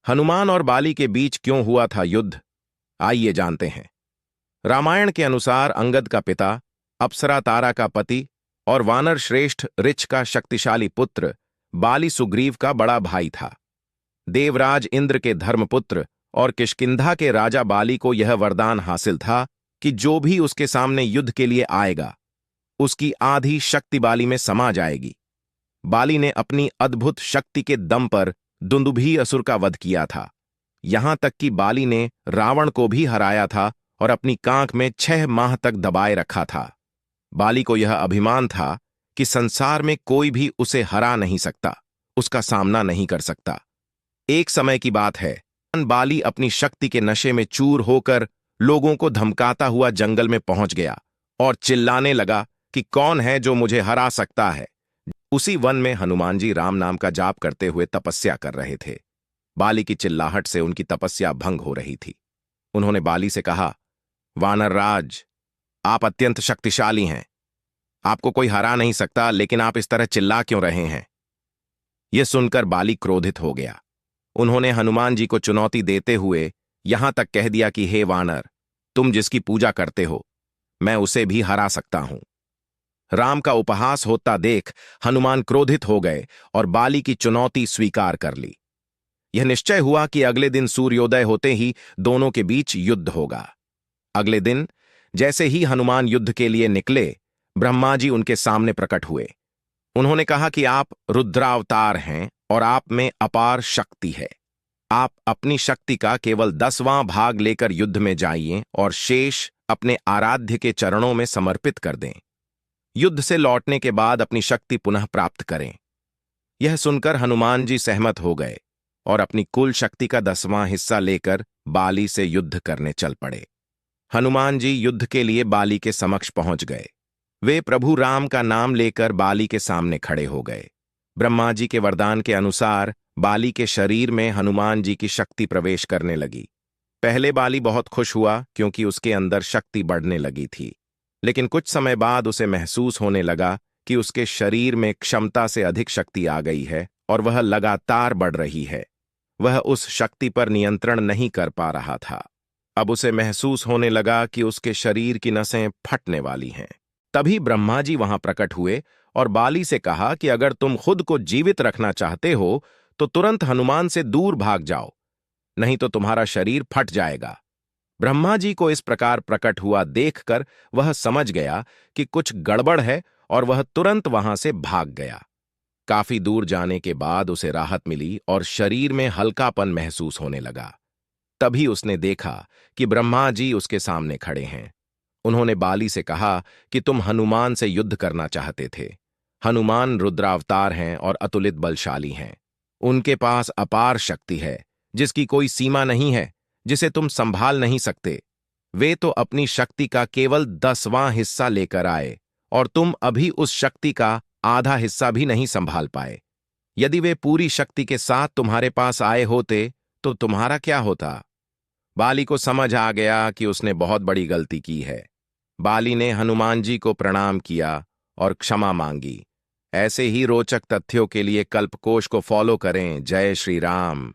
हनुमान और बाली के बीच क्यों हुआ था युद्ध, आइए जानते हैं। रामायण के अनुसार अंगद का पिता, अप्सरा तारा का पति और वानर श्रेष्ठ ऋच का शक्तिशाली पुत्र बाली सुग्रीव का बड़ा भाई था। देवराज इंद्र के धर्मपुत्र और किष्किंधा के राजा बाली को यह वरदान हासिल था कि जो भी उसके सामने युद्ध के लिए आएगा, उसकी आधी शक्ति बाली में समा जाएगी। बाली ने अपनी अद्भुत शक्ति के दम पर दुंदुभी असुर का वध किया था। यहां तक कि बाली ने रावण को भी हराया था और अपनी कांख में 6 माह तक दबाए रखा था। बाली को यह अभिमान था कि संसार में कोई भी उसे हरा नहीं सकता, उसका सामना नहीं कर सकता। एक समय की बात है, बाली अपनी शक्ति के नशे में चूर होकर लोगों को धमकाता हुआ जंगल में पहुंच गया और चिल्लाने लगा कि कौन है जो मुझे हरा सकता है। उसी वन में हनुमान जी राम नाम का जाप करते हुए तपस्या कर रहे थे। बाली की चिल्लाहट से उनकी तपस्या भंग हो रही थी। उन्होंने बाली से कहा, वानर राज, आप अत्यंत शक्तिशाली हैं, आपको कोई हरा नहीं सकता, लेकिन आप इस तरह चिल्ला क्यों रहे हैं? यह सुनकर बाली क्रोधित हो गया। उन्होंने हनुमान जी को चुनौती देते हुए यहां तक कह दिया कि हे वानर, तुम जिसकी पूजा करते हो, मैं उसे भी हरा सकता हूं। राम का उपहास होता देख हनुमान क्रोधित हो गए और बाली की चुनौती स्वीकार कर ली। यह निश्चय हुआ कि अगले दिन सूर्योदय होते ही दोनों के बीच युद्ध होगा। अगले दिन जैसे ही हनुमान युद्ध के लिए निकले, ब्रह्मा जी उनके सामने प्रकट हुए। उन्होंने कहा कि आप रुद्रावतार हैं और आप में अपार शक्ति है। आप अपनी शक्ति का केवल 10वां भाग लेकर युद्ध में जाइए और शेष अपने आराध्य के चरणों में समर्पित कर दें। युद्ध से लौटने के बाद अपनी शक्ति पुनः प्राप्त करें। यह सुनकर हनुमान जी सहमत हो गए और अपनी कुल शक्ति का 10वां हिस्सा लेकर बाली से युद्ध करने चल पड़े। हनुमान जी युद्ध के लिए बाली के समक्ष पहुंच गए। वे प्रभु राम का नाम लेकर बाली के सामने खड़े हो गए। ब्रह्मा जी के वरदान के अनुसार बाली के शरीर में हनुमान जी की शक्ति प्रवेश करने लगी। पहले बाली बहुत खुश हुआ क्योंकि उसके अंदर शक्ति बढ़ने लगी थी, लेकिन कुछ समय बाद उसे महसूस होने लगा कि उसके शरीर में क्षमता से अधिक शक्ति आ गई है और वह लगातार बढ़ रही है। वह उस शक्ति पर नियंत्रण नहीं कर पा रहा था। अब उसे महसूस होने लगा कि उसके शरीर की नसें फटने वाली हैं। तभी ब्रह्मा जी वहां प्रकट हुए और बाली से कहा कि अगर तुम खुद को जीवित रखना चाहते हो तो तुरंत हनुमान से दूर भाग जाओ, नहीं तो तुम्हारा शरीर फट जाएगा। ब्रह्मा जी को इस प्रकार प्रकट हुआ देखकर वह समझ गया कि कुछ गड़बड़ है और वह तुरंत वहां से भाग गया। काफी दूर जाने के बाद उसे राहत मिली और शरीर में हल्कापन महसूस होने लगा। तभी उसने देखा कि ब्रह्मा जी उसके सामने खड़े हैं। उन्होंने बाली से कहा कि तुम हनुमान से युद्ध करना चाहते थे। हनुमान रुद्रावतार हैं और अतुलित बलशाली हैं। उनके पास अपार शक्ति है जिसकी कोई सीमा नहीं है, जिसे तुम संभाल नहीं सकते। वे तो अपनी शक्ति का केवल 10वां हिस्सा लेकर आए और तुम अभी उस शक्ति का आधा हिस्सा भी नहीं संभाल पाए। यदि वे पूरी शक्ति के साथ तुम्हारे पास आए होते तो तुम्हारा क्या होता? बाली को समझ आ गया कि उसने बहुत बड़ी गलती की है। बाली ने हनुमान जी को प्रणाम किया और क्षमा मांगी। ऐसे ही रोचक तथ्यों के लिए कल्पकोश को फॉलो करें। जय श्री राम।